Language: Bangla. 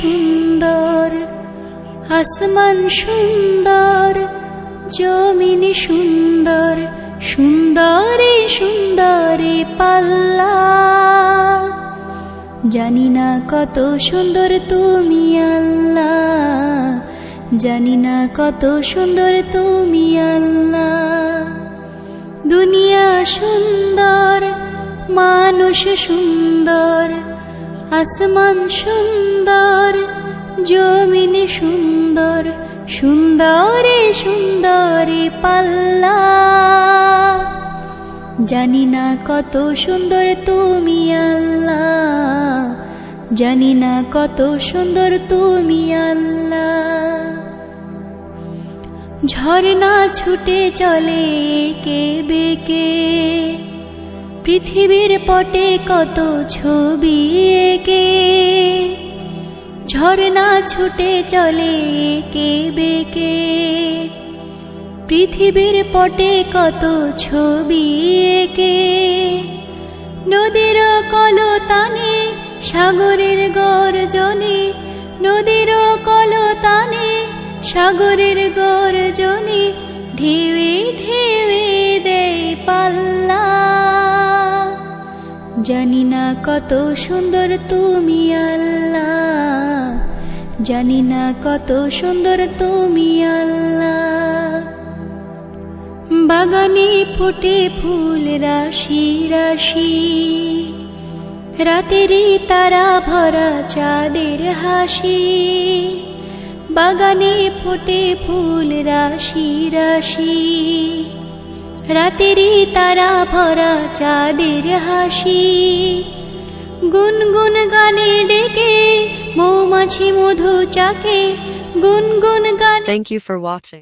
সুন্দর, আসমান সুন্দর, জমিন সুন্দর, সুন্দরে সুন্দরে পাল্লা। জানি না কত সুন্দর তুমি আল্লাহ, জানি না কত সুন্দর তুমি আল্লাহ। দুনিয়া সুন্দর, মানুষ সুন্দর, আসমান সুন্দর, জমিন সুন্দর, সুন্দরে সুন্দরে পাল্লা। জানি না কত সুন্দর তুমি আল্লাহ, জানি না কত সুন্দর তুমি আল্লাহ। ঝর্ণা ছুটে চলে এঁকে বেঁকে, পৃথিবীর পটে কত ছবি এঁকে। ঝর্ণা ছুটে চলে এঁকে বেঁকে, পৃথিবীর পটে কত ছবি এঁকে। নদীর কলতানে, সাগরের গর্জনে, নদীর কলতানে, সাগরের গর্জনে, ঢেউে ঢেউে দেয় পাল্লা। জানি না কত সুন্দর তুমি আল্লাহ, জানি না কত সুন্দর তুমি আল্লাহ। বাগানে ফোটে ফুল রাশি রাশি, রাতেরই তারা ভরা চাঁদের হাসি। বাগানে ফোটে ফুল রাশি রাশি, রাতেরই তারা ভরা চাঁদের হাসি। গুনগুন গানে ডেকে মৌমাছি মধু চাকে, গুনগুন গানে। Thank you for watching.